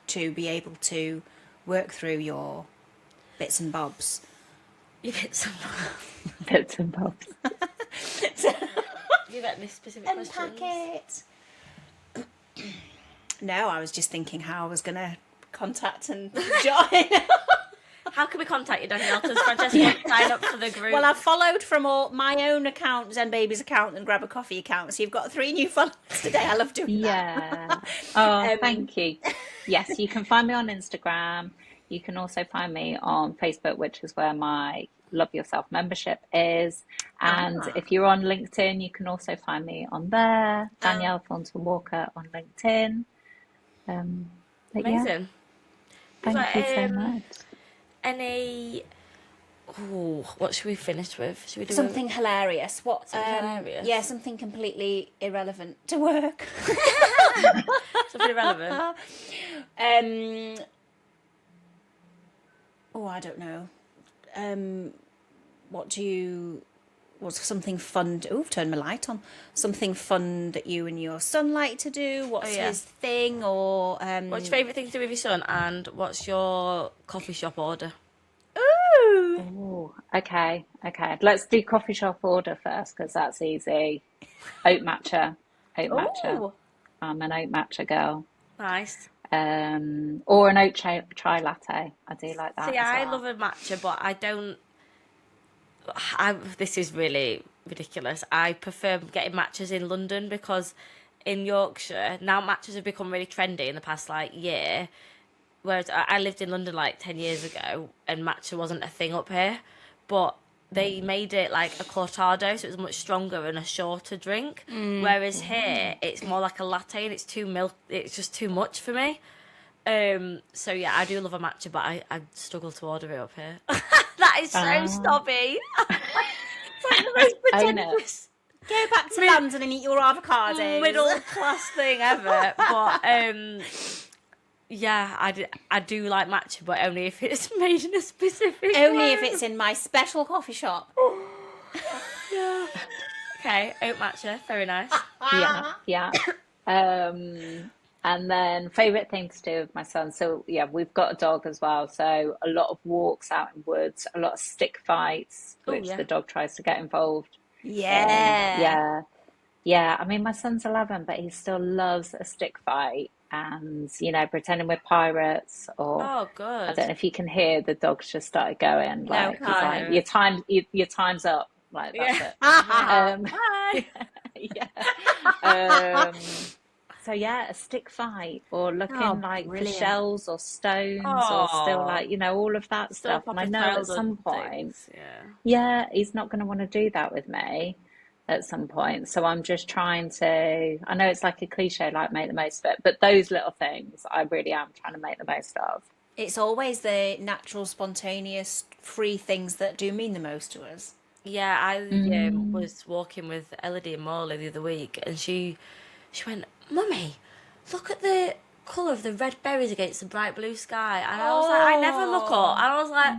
to be able to work through your bits and bobs. Your bits and bobs. Bits and bobs. Do you get any specific Unpack questions? it. No, I was just thinking how I was going to contact and join. How can we contact you, Danielle? Because Francesca won't sign up for the group. Well, I've followed from all my own account, Zen Baby's account, and Grab a Coffee account. So you've got 3 new followers today. I love doing that. Oh, thank you. Yes, you can find me on Instagram. You can also find me on Facebook, which is where my Love Yourself membership is. And if you're on LinkedIn, you can also find me on there. Danielle Thornton Walker on LinkedIn. But Amazing. thank you so much. Any... Oh, what should we finish with? Should we do Something hilarious. What? Something hilarious? Yeah, something completely irrelevant to work. something irrelevant? Oh, I don't know. What's something fun? Oh, I've turned my light on. Something fun that you and your son like to do? What's his thing? Or What's your favourite thing to do with your son? And what's your coffee shop order? Oh, okay. Let's do coffee shop order first because that's easy. Oat matcha. Ooh. I'm an oat matcha girl. Nice. Or an oat chai latte. I do like that. See, I love a matcha, but I don't. This is really ridiculous. I prefer getting matchas in London because in Yorkshire now matchas have become really trendy in the past year. Whereas I lived in London 10 years ago and matcha wasn't a thing up here, but they made it like a cortado, so it was much stronger and a shorter drink. Whereas here it's more like a latte and it's just too much for me. So yeah, I do love a matcha, but I struggle to order it up here. That is so snobby. It's like the most pretentious. Go back to London and eat your avocados. Middle class thing ever. But yeah, I do like matcha, but only if it's made in a specific Only way. if it's in my special coffee shop. Yeah. Okay, oat matcha, very nice. Yeah. And then favourite thing to do with my son. So yeah, we've got a dog as well. So a lot of walks out in woods, a lot of stick fights, which the dog tries to get involved. Yeah. Yeah. I mean, my son's 11, but he still loves a stick fight and, pretending we're pirates or... Oh, good. I don't know if you can hear the dog's just started going. Like, he's like, your time's up. Like, that's it. Bye. Yeah. So yeah, a stick fight or looking for brilliant. shells or stones or still all of that Still stuff. And I know at some point, things, he's not going to want to do that with me at some point. So I'm just trying to, I know it's like a cliche, like make the most of it, but those little things I really am trying to make the most of. It's always the natural, spontaneous, free things that do mean the most to us. Yeah, I was walking with Elodie and Morley the other week, and she went, "Mummy, look at the colour of the red berries against the bright blue sky." And I was like, I never look up. And I was like,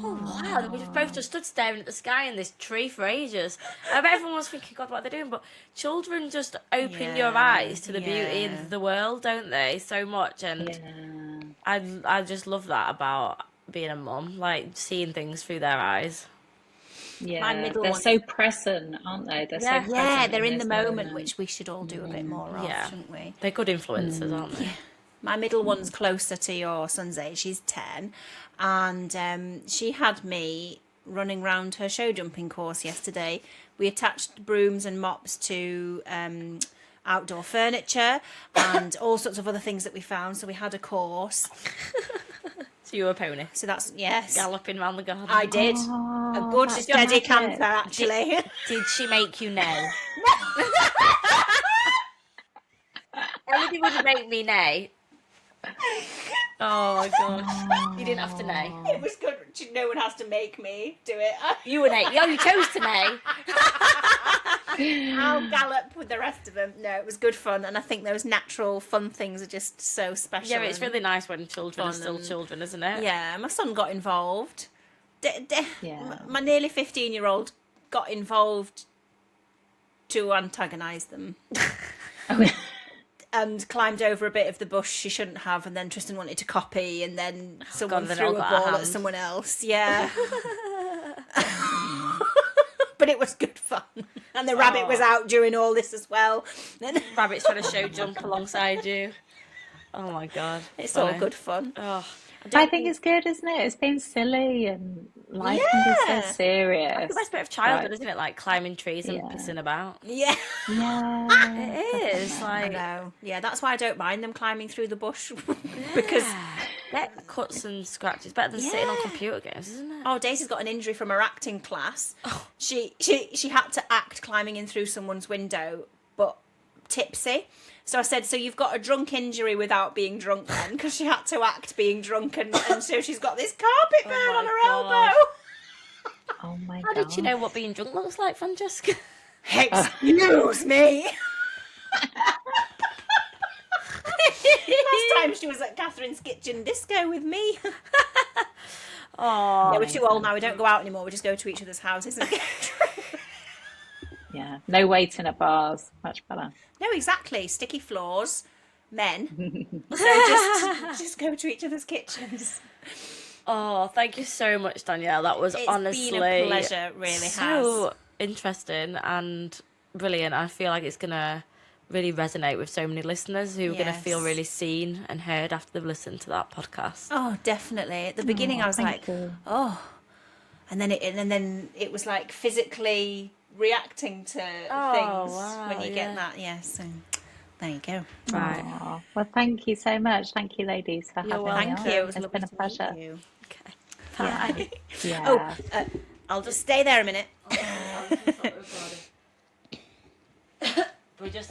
oh wow, we both just stood staring at the sky and this tree for ages. I bet everyone was thinking, God, what are they doing? But children just open your eyes to the beauty in the world, don't they? So much. And I just love that about being a mum, seeing things through their eyes. Yeah, they're so present, aren't they? They're so present. Yeah, they're in the moment, which we should all do a bit more of, shouldn't we? They're good influencers, aren't they? My middle one's closer to your son's age. She's 10. And she had me running around her show jumping course yesterday. We attached brooms and mops to outdoor furniture and all sorts of other things that we found. So we had a course. So you were a pony? So that's, yes. Galloping around the garden? I did. A good steady canter, actually. Did she make you neigh? Elodie would make me neigh. Oh my gosh. You didn't have to neigh. It was good. No one has to make me do it. You were neigh. Oh, you chose to neigh. I'll gallop with the rest of them. No, it was good fun, and I think those natural fun things are just so special. Yeah, it's really nice when children are still children, isn't it? Yeah, my son got involved. My nearly 15-year-old got involved to antagonise them. And climbed over a bit of the bush she shouldn't have, and then Tristan wanted to copy, and then someone threw a ball at someone else. Yeah. But it was good fun. And the rabbit was out during all this as well. Rabbit's trying to show jump alongside you. Oh my god. It's Funny. all good fun. Oh, I think it's good, isn't it? It's been silly and life can be so serious. the best bit of childhood, Right. isn't it? Like climbing trees and Yeah. pissing about. Yeah. Yeah. It is I like know. Yeah, that's why I don't mind them climbing through the bush. Because, get cuts and scratches. Better than sitting on Yeah. computer games, isn't it? oh, Daisy's got an injury from her acting class. Oh. She had to act climbing in through someone's window, but tipsy. So I said, so you've got a drunk injury without being drunk then, because she had to act being drunk, and so she's got this carpet burn my on her God. elbow. Oh my How god. did you know what being drunk looks like, Francesca? Excuse me. Last time she was at Catherine's Kitchen Disco with me. Oh, Yeah, we're too old now. We don't go out anymore. We just go to each other's houses and get drunk. Yeah. No waiting at bars. Much better. No, exactly. Sticky floors, men. So just go to each other's kitchens. oh, thank you so much, Danielle. That was It's honestly been a pleasure, really so interesting and brilliant. I feel like it's gonna really resonate with so many listeners who are gonna feel Yes. really seen and heard after they've listened to that podcast. Oh, definitely. At the beginning, I was thank like, you. oh, and then it was like physically reacting to things wow, when you yeah. get that. Yes. Yeah, so there you go. Right. Aw. Well, thank you so much. Thank you, ladies, for having welcome. me. Thank on. you. It was It's lovely been a to pleasure. meet you. Okay. Yeah. Bye. Yeah. Oh, I'll just stay there a minute. We just have